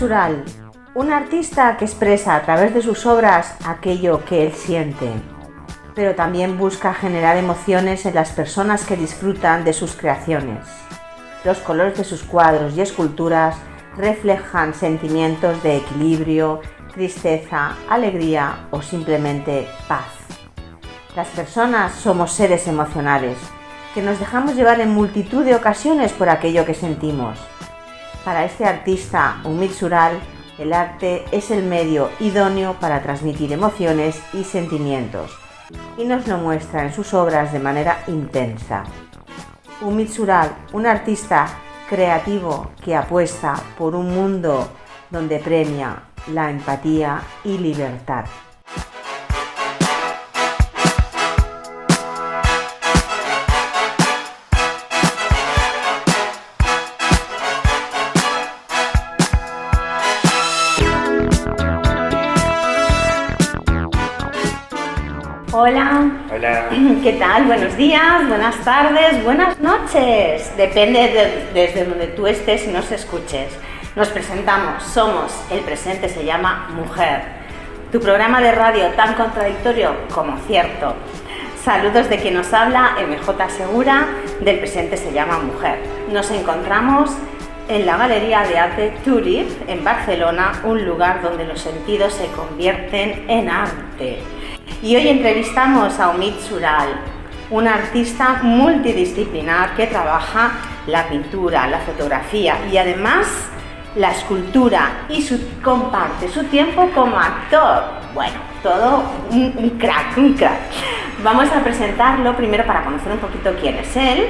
Sural, un artista que expresa a través de sus obras aquello que él siente, pero también busca generar emociones en las personas que disfrutan de sus creaciones. Los colores de sus cuadros y esculturas reflejan sentimientos de equilibrio, tristeza, alegría o simplemente paz. Las personas somos seres emocionales, que nos dejamos llevar en multitud de ocasiones por aquello que sentimos. Para este artista, ÜMIT SURAL, el arte es el medio idóneo para transmitir emociones y sentimientos, y nos lo muestra en sus obras de manera intensa. ÜMIT SURAL, un artista creativo que apuesta por un mundo donde premia la empatía y libertad. Hola. Hola. ¿Qué tal? Buenos días, buenas tardes, buenas noches. Depende desde donde tú estés y nos escuches. Nos presentamos, somos El Presente se llama Mujer. Tu programa de radio tan contradictorio como cierto. Saludos de quien nos habla, MJ Segura, del Presente se llama Mujer. Nos encontramos en la Galería de Arte Toolip, en Barcelona, un lugar donde los sentidos se convierten en arte. Y hoy entrevistamos a ÜMIT SURAL, un artista multidisciplinar que trabaja la pintura, la fotografía y además la escultura y comparte su tiempo como actor. Bueno, todo un crack. Vamos a presentarlo primero para conocer un poquito quién es él.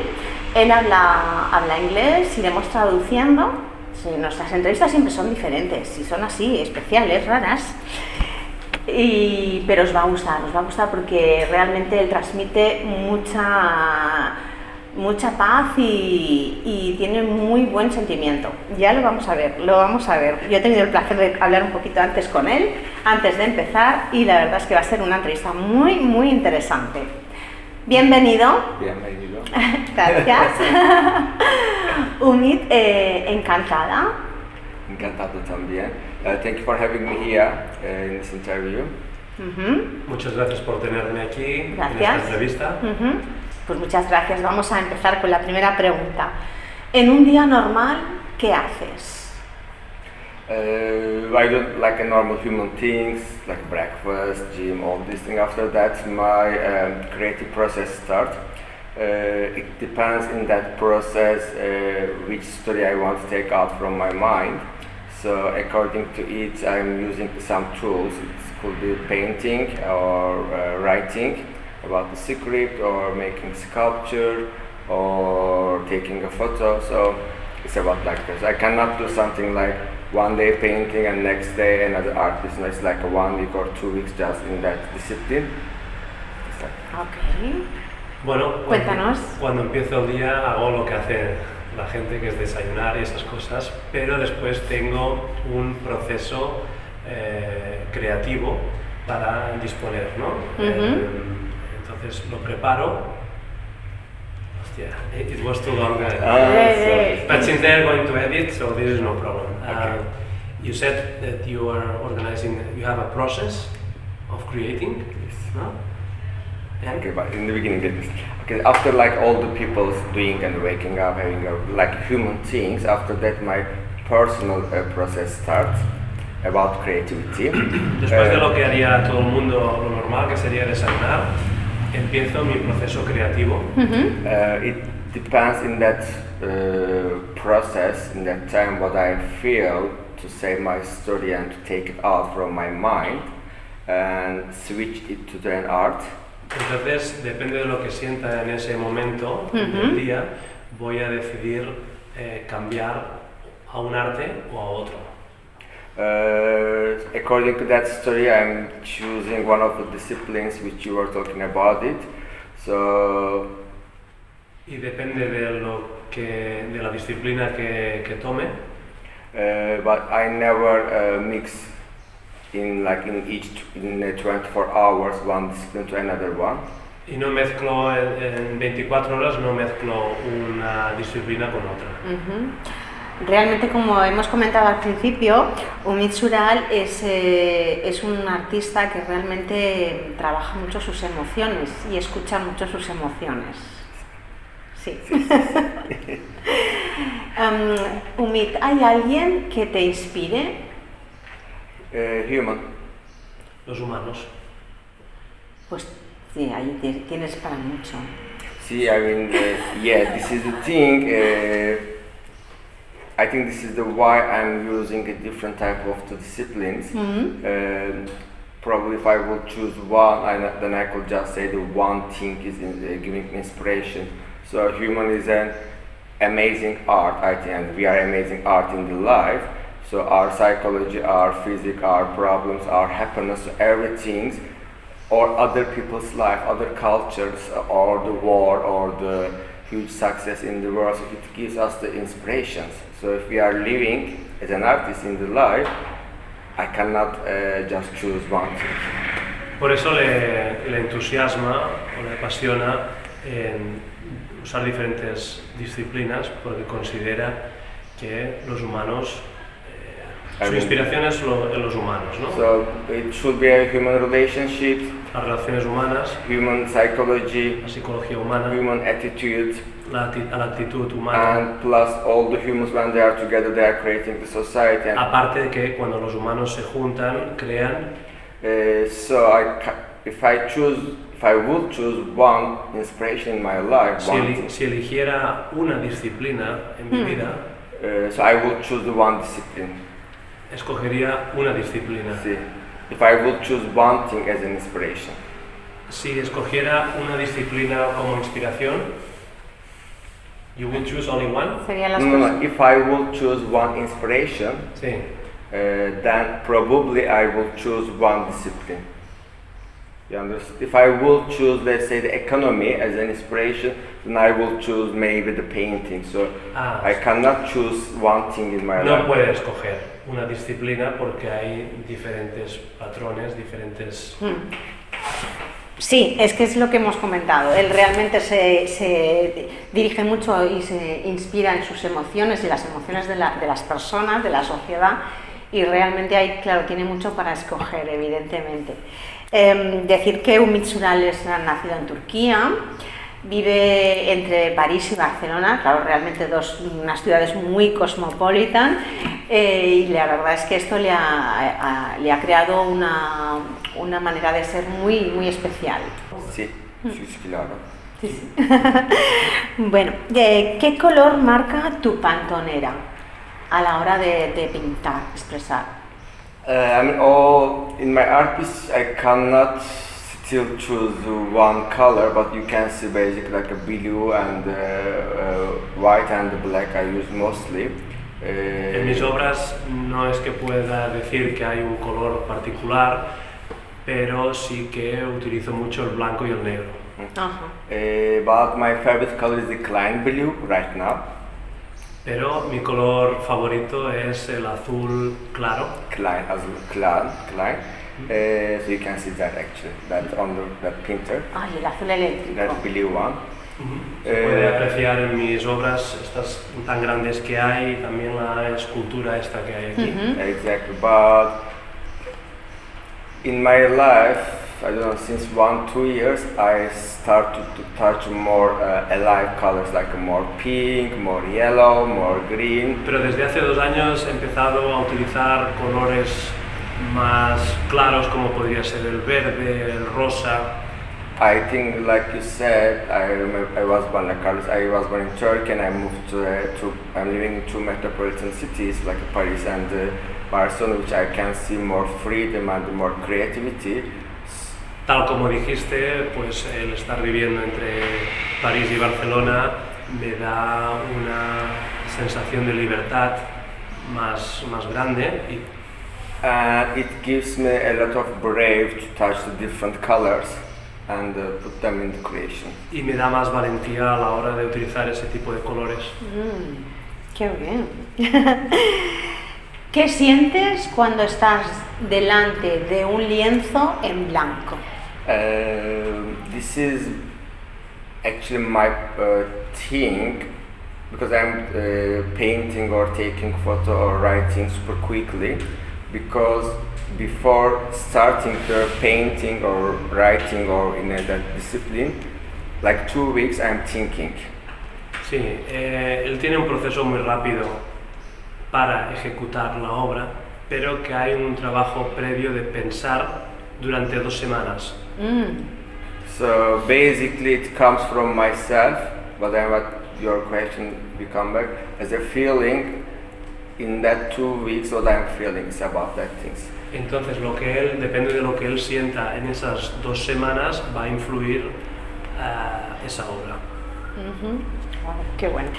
Él habla inglés, iremos traduciendo. Sí, nuestras entrevistas siempre son diferentes y son así, especiales, raras. Pero os va a gustar porque realmente él transmite mucha paz y tiene muy buen sentimiento. Ya lo vamos a ver. Yo he tenido el placer de hablar un poquito antes con él, antes de empezar, y la verdad es que va a ser una entrevista muy interesante. Bienvenido. Bienvenido. Gracias. ÜMIT, encantada. Encantado también. Thank you for having me here in this interview. Muchas gracias por tenerme aquí Gracias. En esta entrevista. Pues muchas gracias. Vamos a empezar con la primera pregunta. En un día normal, ¿qué haces? I do like a normal human things, like breakfast, gym, all these things. After that, my creative process starts. It depends in that process which story I want to take out from my mind. So according to it, I'm using some tools. It could be painting or writing about the script, or making sculpture, or taking a photo. So it's about like this. I cannot do something like one day painting and next day another art business, like a 1 week or 2 weeks just in that discipline. Okay. Bueno, Cuéntanos. Cuando empiezo el día hago lo que hace la gente, que es desayunar y esas cosas, pero después tengo un proceso creativo para disponer, ¿no? Entonces lo preparo. Hostia, it was too long. But since they're going to edit, so this is no problem. Okay. You said that you are organizing, you have a process of creating, no? And Okay, but in the beginning, okay, after like all the people doing and waking up, having like human things, after that my personal process starts about creativity. después de lo que haría todo el mundo, lo normal que sería desayunar, empiezo mi proceso creativo. It depends in that process, in that time, what I feel to say my story and to take it out from my mind and switch it to an art. Entonces, depende de lo que sienta en ese momento del día, voy a decidir cambiar a un arte o a otro. According to that story, I'm choosing one of the disciplines which you were talking about it. So, Y depende de la disciplina que tome. but I never mix in 24 hours one discipline to another one. Y no mezclo en 24 horas, no mezclo una disciplina con otra. Realmente, como hemos comentado al principio, ÜMIT SURAL es un artista que realmente trabaja mucho sus emociones y escucha mucho sus emociones. Sí. ÜMIT, ¿hay alguien que te inspire? Human. Los humanos. Pues sí, ahí tienes para mucho. See, I mean, yeah, this is the thing. I think this is the why I'm using a different type of the disciplines. Probably if I would choose one, then I could just say the one thing is giving me inspiration. So human is an amazing art, I think, and we are amazing art in the life. So our psychology, our physics, our problems, our happiness, everything, or other people's life, other cultures, or the war, or the huge success in the world, so it gives us the inspirations. So if we are living as an artist in the life, I cannot just choose one thing. Por eso le entusiasma o le apasiona en usar diferentes disciplinas, porque considera que los humanos, su inspiración es en los humanos, ¿no? So it should be a human relationships, las relaciones humanas, human psychology, la psicología humana, human attitudes, la actitud humana, and plus all the humans when they are together, they are creating the society. Aparte de que cuando los humanos se juntan, crean. So if I would choose one inspiration in my life, si eligiera una disciplina en mi vida, so I would choose the one discipline. Escogería una disciplina. Sí. If I would choose one thing as an inspiration. Si escogiera una disciplina como inspiración, you would choose only one? No. If I would choose one inspiration, sí. Then probably I will choose one discipline. You understand? If I will choose, let's say, the economy as an inspiration, then I will choose maybe the painting. So I cannot choose one thing in my life. No puede escoger una disciplina porque hay diferentes patrones, diferentes... Sí, es que es lo que hemos comentado. Él realmente se dirige mucho y se inspira en sus emociones y las emociones de las personas, de la sociedad, y realmente ahí, claro, tiene mucho para escoger, evidentemente. Decir que ÜMIT SURAL es nacido en Turquía, vive entre París y Barcelona, claro, realmente unas ciudades muy cosmopolitan, y la verdad es que esto le ha creado una manera de ser muy, muy especial. Sí, sí, claro. Sí. Bueno, ¿qué color marca tu pantonera a la hora de pintar, expresar? I mean, in my art piece, I cannot still choose one color, but you can see basically like a blue and white and black I use mostly. En mis obras no es que pueda decir que hay un color particular, pero sí que utilizo mucho el blanco y el negro. But my favorite color is the Klein blue right now. Pero mi color favorito es el azul claro. Klein. So you can see that actually, that on that printer. Ay, el azul eléctrico. That blue one. Se puede apreciar en mis obras estas tan grandes que hay, y también la escultura esta que hay aquí. Exactly, but in my life, I don't know, since 1-2 years, I started to touch more alive colors, like more pink, more yellow, more green. Pero desde hace 2 años he empezado a utilizar colores más claros, como podría ser el verde, el rosa. I think, like you said, I remember I was born in Turkey, and I moved I'm living in 2 metropolitan cities like Paris and Barcelona, which I can see more freedom and more creativity. Tal como dijiste, pues el estar viviendo entre París y Barcelona me da una sensación de libertad más grande. And it gives me a lot of brave to touch the different colors and put them in the creation. Y me da más valentía a la hora de utilizar ese tipo de colores. ¡Qué bien! ¿Qué sientes cuando estás delante de un lienzo en blanco? This is actually my thing because I'm painting or taking photo or writing super quickly, because before starting the painting or writing or in that discipline, like 2 weeks I'm thinking. Sí, él tiene un proceso muy rápido para ejecutar la obra, pero que hay un trabajo previo de pensar durante 2 semanas. So basically it comes from myself, but then what your question become back as a feeling in that 2 weeks what I'm feeling is about that things. Entonces depende de lo que él sienta en esas 2 semanas, va a influir esa obra. Wow, qué bueno.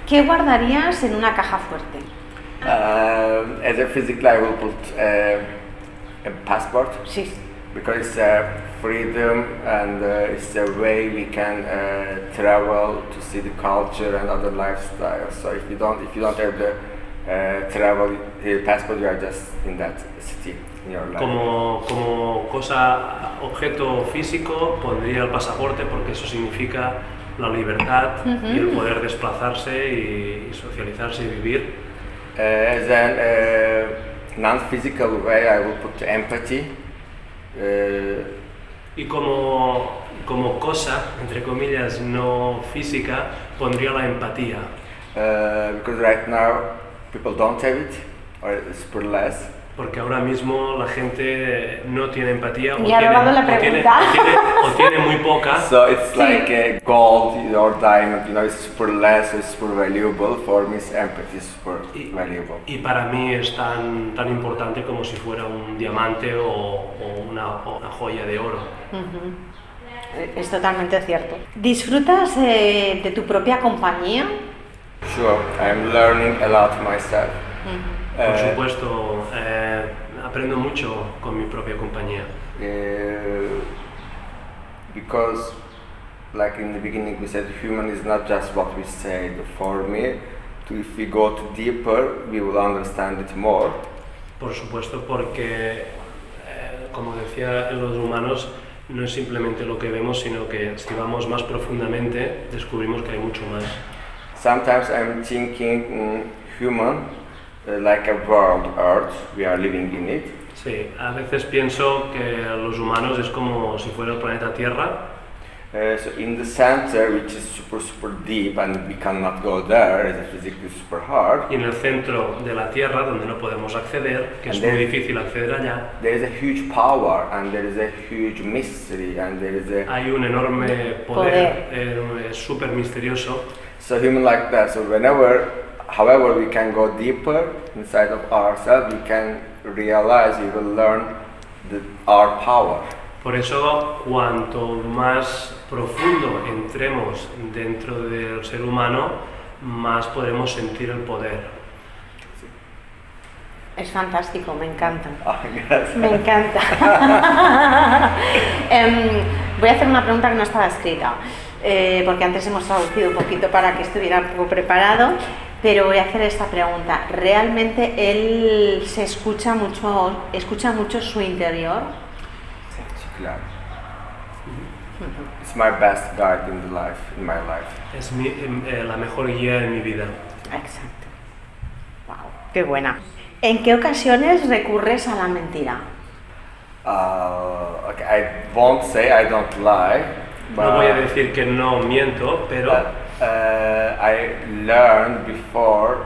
¿Qué guardarías en una caja fuerte? As a physical, I will put a passport. Sí. Because it's freedom and it's a way we can travel to see the culture and other lifestyles. So if you don't have the travel passport, you are just in that city in your life. Como objeto físico, pondría el pasaporte porque eso significa la libertad y el poder desplazarse y socializarse y vivir. As a non-physical way, I will put empathy. Y como cosa, entre comillas, no física, pondría la empatía. Because right now people don't have it, or it's super less. Porque ahora mismo la gente no tiene empatía o tiene muy poca. So it's like gold or diamond, it's super less, it's super valuable. For me, empathy is super valuable. Y para mí es tan importante como si fuera un diamante o una joya de oro. Es totalmente cierto. ¿Disfrutas de tu propia compañía? Sure, I'm learning a lot myself. Por supuesto, aprendo mucho con mi propia compañía. Because, like in the beginning, we said human is not just what we say. For me, if we go too deeper, we will understand it more. Por supuesto, porque, como decía, los humanos no es simplemente lo que vemos, sino que si vamos más profundamente, descubrimos que hay mucho más. Sometimes I'm thinking human. Like a world Earth, we are living in it. Sí, a veces pienso que los humanos es como si fuera el planeta Tierra. So in the center, which is super deep, and we cannot go there, as physically super hard. Y en el centro de la Tierra, donde no podemos acceder, que es muy difícil acceder allá. There is a huge power, and there is a huge mystery, and there is a. Hay un enorme poder, es súper misterioso. So human like that. So however, we can go deeper inside of ourselves, we can realize, we will learn our power. Por eso, cuanto más profundo entremos dentro del ser humano, más podremos sentir el poder. Es fantástico, me encanta. Gracias. Me encanta. Voy a hacer una pregunta que no estaba escrita, porque antes hemos traducido un poquito para que estuviera un poco preparado. Pero voy a hacer esta pregunta. ¿Realmente él escucha mucho su interior? Sí, claro. It's my best guide in my life. Es la mejor guía en mi vida. Exacto. Wow, qué buena. ¿En qué ocasiones recurres a la mentira? Okay, I won't say I don't lie. No voy a decir que no miento, pero I learned before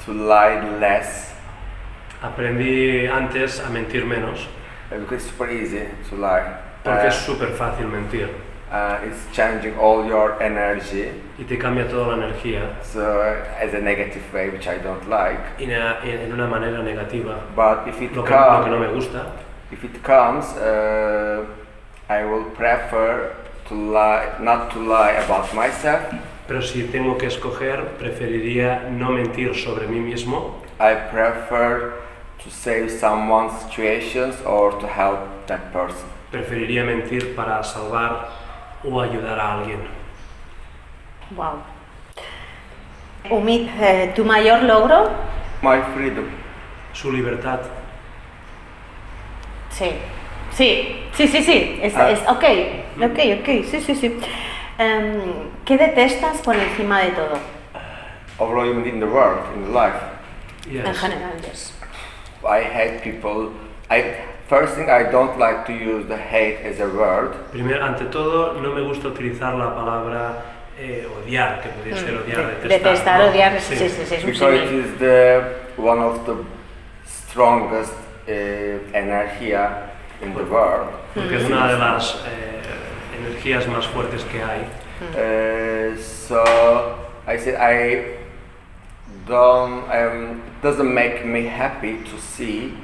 to lie less. Aprendí antes a mentir menos. Because it's super easy to lie. Porque es súper fácil mentir. It's changing all your energy. Y te cambia toda la energía. So as a negative way, which I don't like. En una manera negativa. But if it lo que no me gusta. If it comes, I will prefer not to lie about myself. Pero si tengo que escoger, preferiría no mentir sobre mí mismo. I prefer to save someone's situations or to help that person. Preferiría mentir para salvar o ayudar a alguien. Wow. ÜMIT, ¿tu mayor logro? My freedom. Su libertad. Sí. Es ok, sí. ¿Qué detestas por encima de todo? Overall, in the world, in life. Yes. En general, yes. I hate people. First thing, I don't like to use the hate as a word. Primero, ante todo, no me gusta utilizar la palabra odiar, que podría ser odiar, detestar. Detestar, ¿no? odiar, sí, sí, sí, es un Because it símil. is one of the strongest energía in the world. Porque es una de las energías más fuertes que hay. So I said I don't. It doesn't make me happy to see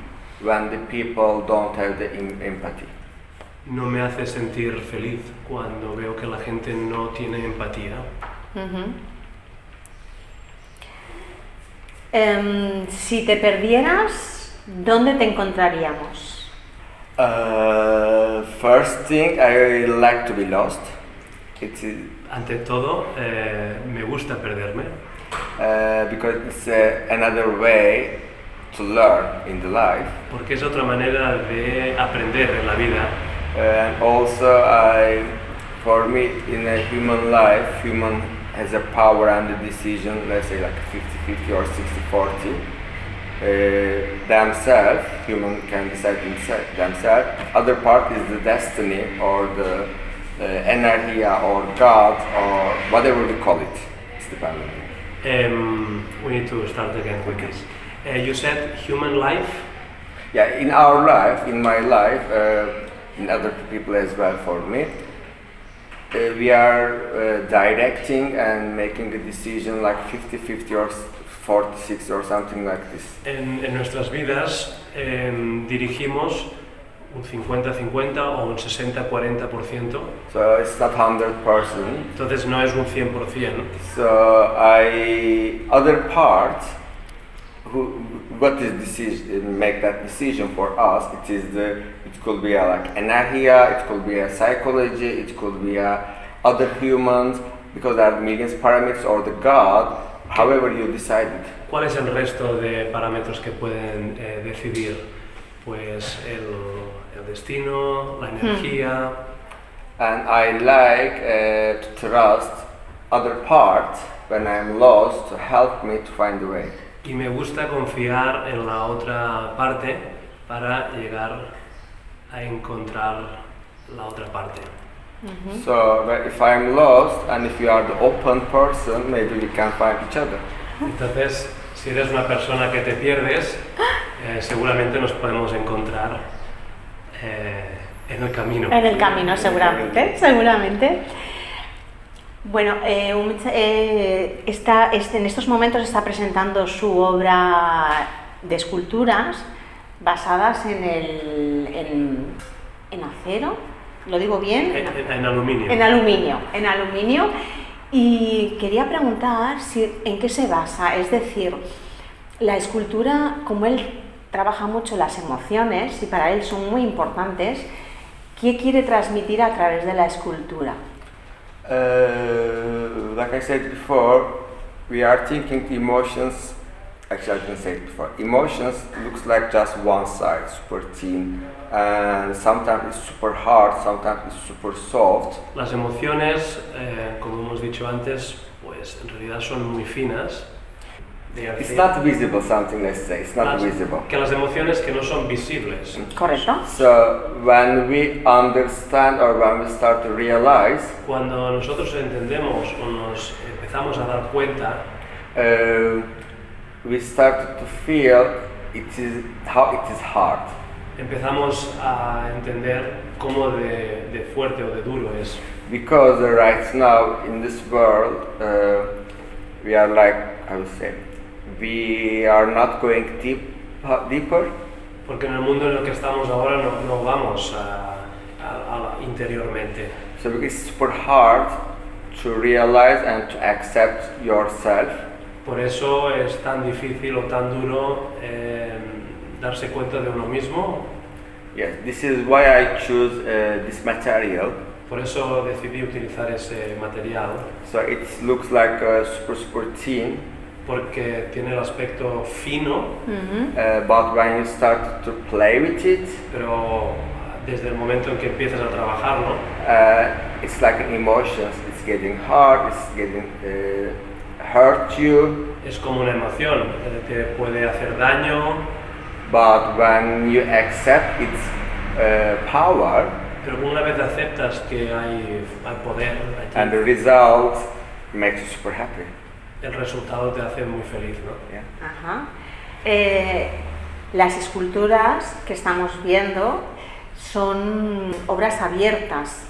when the people don't have the empathy. No me hace sentir feliz cuando veo que la gente no tiene empatía. Si te perdieras, ¿dónde te encontraríamos? First thing, I like to be lost. Ante todo, me gusta perderme. Because it's another way to learn in the life. Porque es otra manera de aprender en la vida. And also, for me, in a human life, human has a power and the decision, let's say like 50-50 or 60-40. Themselves, human can decide themselves. Other part is the destiny or the energia or God or whatever we call it. It's dependent. We need to start again with this. You said human life. Yeah, in our life, in my life, in other people as well for me, we are directing and making a decision like 50-50 or 40-60 or something like this. En nuestras vidas dirigimos un 50-50 o un 60-40%. So it's not 100%. Entonces no es un 100%. So other part, what is decision, make that decision for us, it could be like energia, it could be a psychology, it could be other humans, because there are millions of parameters, or the God, however you decide it. ¿Cuál es el resto de parámetros que pueden decidir? Pues el destino, la energía. And I like to trust other parts when I'm lost to help me to find the way. Y me gusta confiar en la otra parte para llegar a encontrar la otra parte. So if I'm lost and if you are the open person, maybe we can find each other. Entonces, si eres una persona que te pierdes, seguramente nos podemos encontrar en el camino. En el camino, seguramente, seguramente. Bueno, en estos momentos está presentando su obra de esculturas basadas en acero, ¿lo digo bien? En aluminio. En aluminio. Y quería preguntar en qué se basa, es decir, la escultura, como él trabaja mucho las emociones y para él son muy importantes, ¿qué quiere transmitir a través de la escultura? Like I said before, we are thinking emotions. Actually, I didn't say it before. Emotions looks like just one side, super thin, and sometimes it's super hard, sometimes it's super soft. Las emociones, como hemos dicho antes, pues en realidad son muy finas. It's not visible, something, let's say. It's not visible. Que las emociones que no son visibles. Correcto. So when we understand or when we start to realize, cuando nosotros entendemos o nos empezamos a dar cuenta, we start to feel how it is hard. Empezamos a entender cómo de fuerte o de duro es. Because right now in this world, we are like, I would say, we are not going deeper. Porque en el mundo en el que estamos ahora no vamos interiormente. So it's super hard to realize and to accept yourself. Por eso es tan difícil o tan duro darse cuenta de uno mismo. Yes, this is why I choose this material. Por eso decidí utilizar ese material. So it looks like super thin. Porque tiene el aspecto fino. But when you start to play with it, pero desde el momento en que empiezas a trabajarlo, it's like emotions. It's it's getting hard, it's getting hurt you. Es como una emoción, te puede hacer daño. But when you accept its power, Pero una vez aceptas que hay poder aquí, and the result makes you super happy. el resultado te hace muy feliz, ¿no? Yeah. Ajá. Las esculturas que estamos viendo son obras abiertas.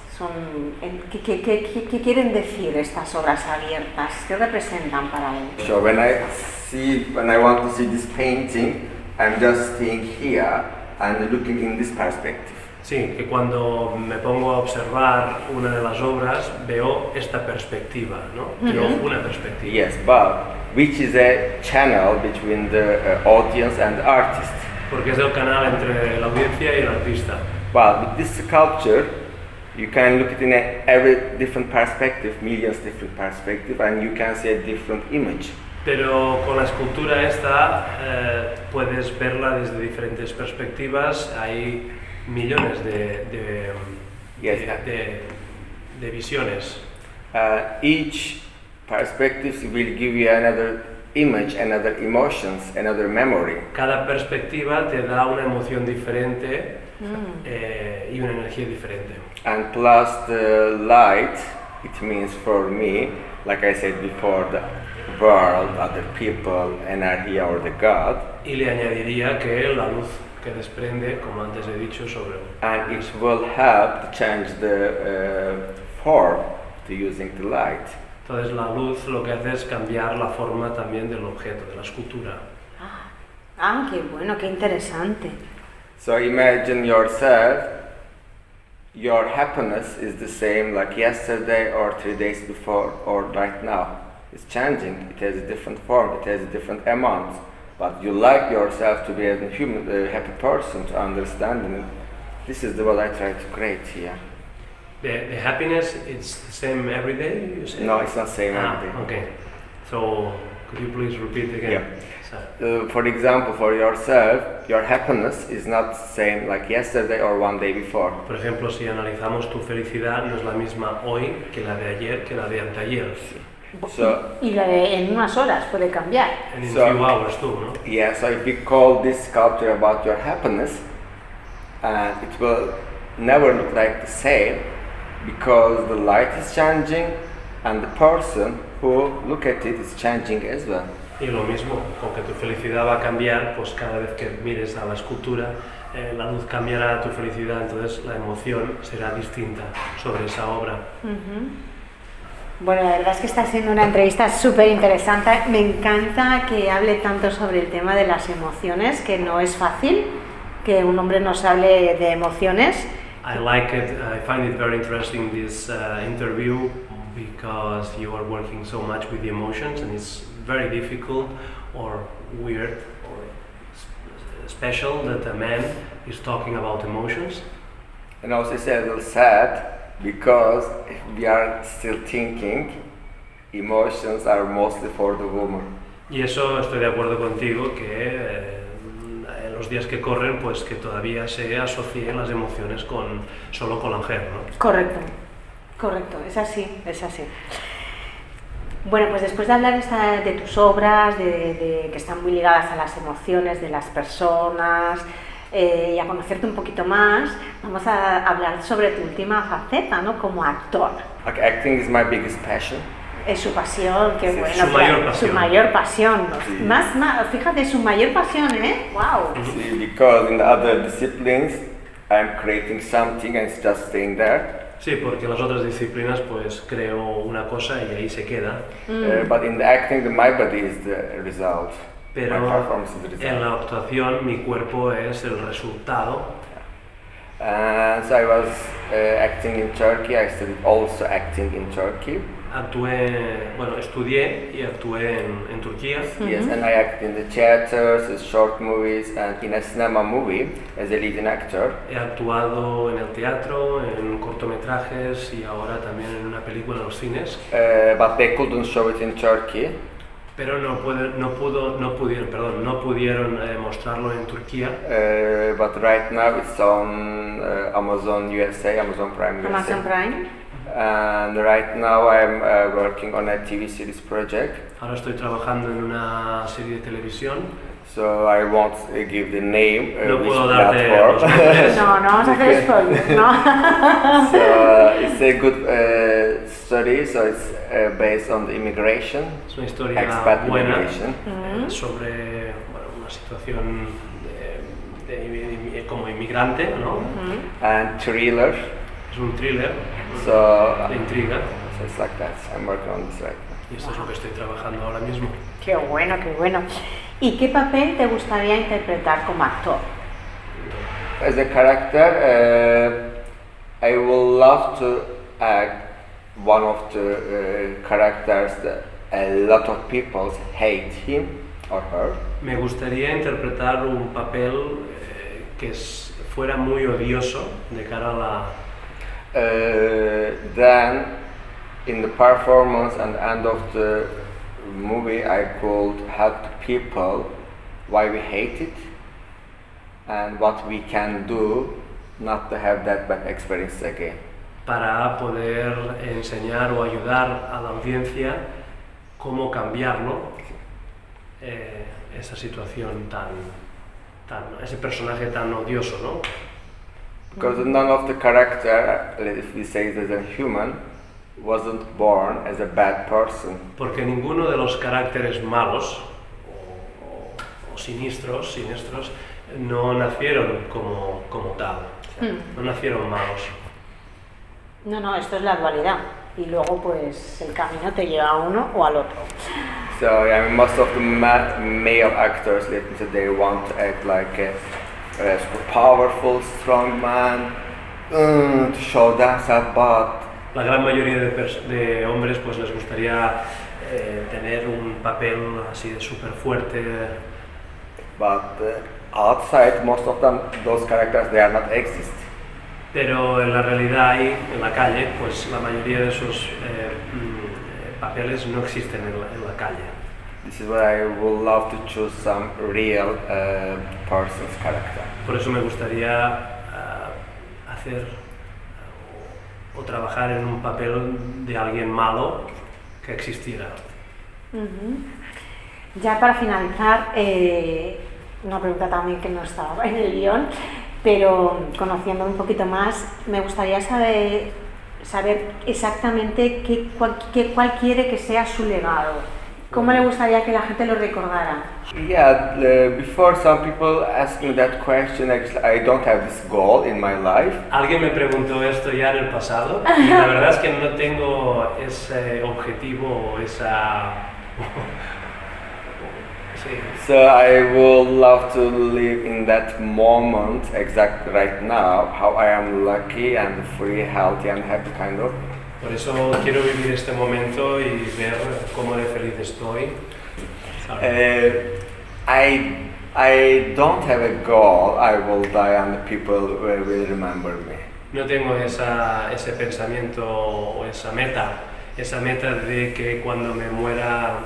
¿Qué quieren decir estas obras abiertas? ¿Qué representan para él? So when I want to see this painting, I'm just staying here and looking in this perspective. Sí, que cuando me pongo a observar una de las obras veo esta perspectiva, ¿no? Pero una perspectiva. Yes, but which is a channel between the audience and the artist. Porque es el canal entre la audiencia y el artista. Well, with this sculpture, you can look at it in every different perspective, millions different perspective, and you can see a different image. Pero con la escultura esta puedes verla desde diferentes perspectivas. Hay millones de visiones. Each perspective will give you another image, another emotions, another memory. Cada perspectiva te da una emoción diferente y una energía diferente. And plus the light, it means for me, like I said before, the world, other people, energy or the God. Y le añadiría que la luz que desprende, como antes he dicho, sobre... And it will help to change the form to using the light. Entonces la luz lo que hace es cambiar la forma también del objeto, de la escultura. Qué bueno, qué interesante. So imagine yourself, your happiness is the same like yesterday or 3 days before or right now. It's changing, it has a different form, it has a different amount. But you like yourself to be a human, a happy person, to understand it. This is what I try to create here. The happiness, it's the same every day, you say? No, it's not same every day. Okay. So, could you please repeat again? Yeah. For example, for yourself, your happiness is not the same like yesterday or 1 day before. Por ejemplo, si analizamos tu felicidad, no es la misma hoy que la de ayer, que la de anteayer. So, y la de en unas horas puede cambiar. And in a few hours too, no? Yeah, so if we call this sculpture about your happiness, it will never look like the same because the light is changing and the person who look at it is changing as well. Y lo mismo, con que tu felicidad va a cambiar, pues cada vez que mires a la escultura, la luz cambiará tu felicidad, entonces la emoción será distinta sobre esa obra. Bueno, la verdad es que está siendo una entrevista súper interesante. Me encanta que hable tanto sobre el tema de las emociones, que no es fácil que un hombre nos hable de emociones. I like it, I find it very interesting, this interview, because you are working so much with the emotions, and it's very difficult or weird or special that a man is talking about emotions. And also it's a little sad because if we are still thinking, emotions are mostly for the woman. Y eso estoy de acuerdo contigo, que en los días que corren, pues que todavía se asocien las emociones solo con la mujer, ¿no? Correcto, es así, es así. Bueno, pues después de hablar de tus obras, de que están muy ligadas a las emociones de las personas, y a conocerte un poquito más, vamos a hablar sobre tu última faceta, ¿no? Como actor. Okay, acting is my biggest passion. Es su pasión, qué Sí, bueno. Su mayor pasión. Sí. Más, fíjate, su mayor pasión, ¿eh? Wow. See, because in the other disciplines, I'm creating something and it's just staying there. Sí, porque en las otras disciplinas pues creo una cosa y ahí se queda. But in the acting, my body is the result. Pero my performance is the result. En la actuación mi cuerpo es el resultado. So I was acting in Turkey. I studied also acting in Turkey. Estudié y actué en Turquía. Yes, and I acted in the theaters, short movies, and in a cinema movie as a leading actor. He actuado en el teatro, en cortometrajes y ahora también en una película en los cines. But they couldn't show it in Turkey. Pero no pudieron mostrarlo en Turquía. But right now it's on Amazon USA, Amazon Prime USA. Amazon Prime. And right now I'm working on a TV series project. Ahora estoy trabajando en una serie de televisión. So I won't give the name No which puedo darte los platform. nombres. No, no vamos a hacer spoilers, ¿no? So it's a good study. So it's based on the immigration, Es una historia expat buena immigration. sobre una situación como inmigrante, ¿no? And thriller. Es un thriller So de intriga so it's like that. I'm working on this right now. y esto es lo que estoy trabajando ahora mismo. Qué bueno, qué bueno. ¿Y qué papel te gustaría interpretar como actor? As a character, I would love to act one of the characters that a lot of people hate him or her. Me gustaría interpretar un papel que fuera muy odioso de cara a la... Then, in the performance and end of the movie, I could help the people why we hate it and what we can do not to have that bad experience again. Para poder enseñar o ayudar a la audiencia cómo cambiarlo, esa situación ese personaje tan odioso, ¿no? Because none of the character, if we say it as a human, wasn't born as a bad person. Porque ninguno de los caracteres malos o siniestros no nacieron como tal, no nacieron malos. No, no, esto es la dualidad. Y luego pues el camino te lleva a uno o al otro. So I mean, most of the male actors, let me say, they want to act like a super powerful, strong man, to show themselves, but La gran mayoría de hombres pues les gustaría tener un papel así de súper fuerte. Outside, most of them, those characters, they are not exist. Pero en la realidad ahí, en la calle, pues la mayoría de esos papeles no existen en la calle. This is why I would love to choose some real person's character. Por eso me gustaría hacer o trabajar en un papel de alguien malo que existiera. Ya para finalizar, una pregunta también que no estaba en el guión, pero conociendo un poquito más, me gustaría saber exactamente cuál quiere que sea su legado. ¿Cómo le gustaría que la gente lo recordara? Yeah, before some people ask me that question, actually I don't have this goal in my life. Alguien me preguntó esto ya en el pasado y la verdad es que no tengo ese objetivo o esa... sí. So I would love to live in that moment, exactly right now, how I am lucky and free, healthy and happy kind of. Por eso quiero vivir este momento y ver cómo de feliz estoy. I don't have a goal. I will die and the people will remember me. No tengo ese pensamiento o esa meta de que cuando me muera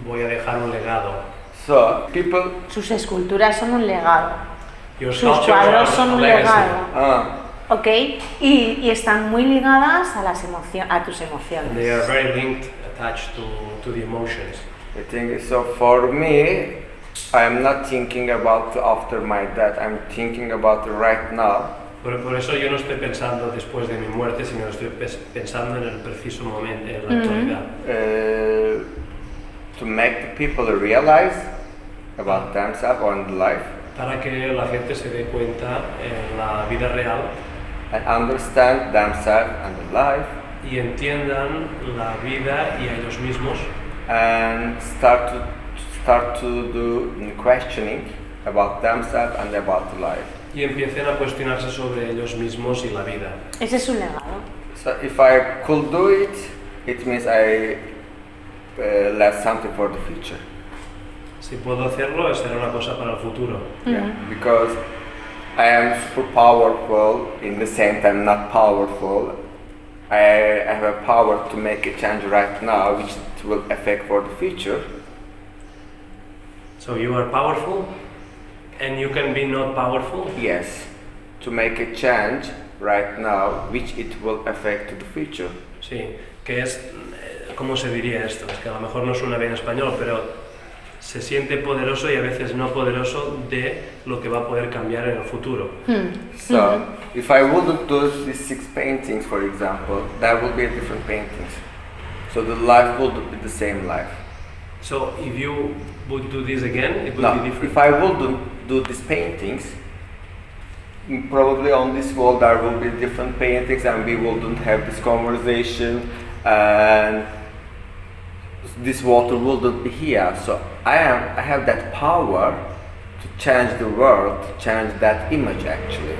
voy a dejar un legado. So people. Sus esculturas son un legado. Sus Sus cuadros son un legado. Ok, y están muy ligadas a a tus emociones. They are very linked, attached to the emotions. I think so. For me, I am not thinking about after my death. I'm thinking about right now. Por eso yo no estoy pensando después de mi muerte, sino estoy pensando en el preciso momento, en la actualidad. To make the people realize about themselves and life. Para que la gente se dé cuenta en la vida real. And understand themselves and life. Y entiendan la vida y a ellos mismos. And start to do questioning about themselves and about life. Y empiecen a cuestionarse sobre ellos mismos y la vida. Ese es un legado. So if I could do it, it means I left something for the future. Si puedo hacerlo, será una cosa para el futuro. Yeah, because I am super powerful, in the same time not powerful. I have a power to make a change right now, which it will affect for the future. So you are powerful, and you can be not powerful. Yes, to make a change right now, which it will affect to the future. Sí, que es, ¿cómo se diría esto? Es que a lo mejor no suena bien en español, pero se siente poderoso y a veces no poderoso de lo que va a poder cambiar en el futuro. So, if I wouldn't do these 6 paintings, for example, that would be different paintings. So the life wouldn't be the same life. So if you would do this again, it would No, be different. if I wouldn't do these paintings, probably on this wall there will be different paintings and we wouldn't have this conversation and this water wouldn't be here. So I have that power to change the world, to change that image actually.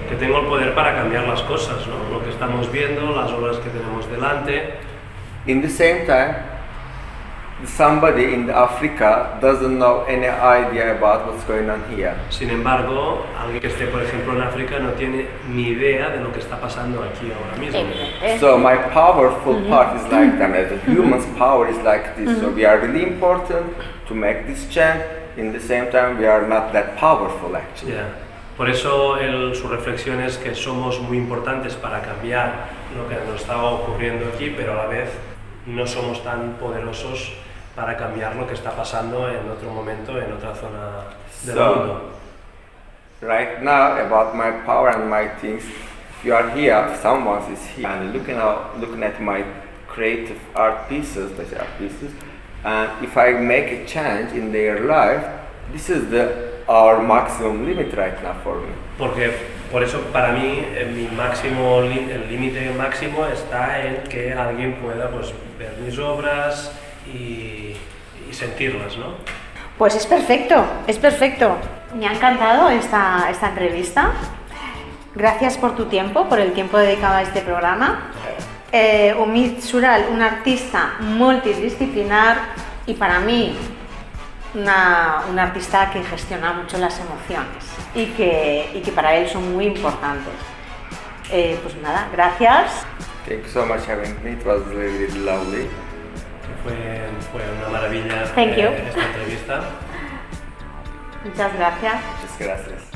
Que tengo el poder para cambiar las cosas, ¿no? Lo que estamos viendo, las obras que tenemos delante. In the same time, somebody in Africa doesn't know any idea about what's going on here. Sin embargo, alguien que esté, por ejemplo, en África no tiene ni idea de lo que está pasando aquí ahora mismo. So my powerful part is like that, as a human's power is like this. So we are really important to make this change. In the same time, we are not that powerful actually. Yeah. Por eso su reflexión es que somos muy importantes para cambiar lo que nos está ocurriendo aquí, pero a la vez no somos tan poderosos para cambiar lo que está pasando en otro momento, en otra zona del mundo. Right now, about my power and my things, if you are here, if someone is here and looking at my creative art pieces, and if I make a change in their life, this is our maximum limit right now for me. Porque por eso para mí mi máximo, el límite máximo está en que alguien pueda pues ver mis obras y sentirlas, ¿no? Pues es perfecto, es perfecto. Me ha encantado esta entrevista. Gracias por tu tiempo, por el tiempo dedicado a este programa. ÜMIT SURAL, un artista multidisciplinar y para mí un artista que gestiona mucho las emociones y que para él son muy importantes. Pues nada, gracias. Thank you so much for having me. It was really, really lovely. Fue una maravilla Thank you. esta entrevista. Muchas gracias. Muchas gracias.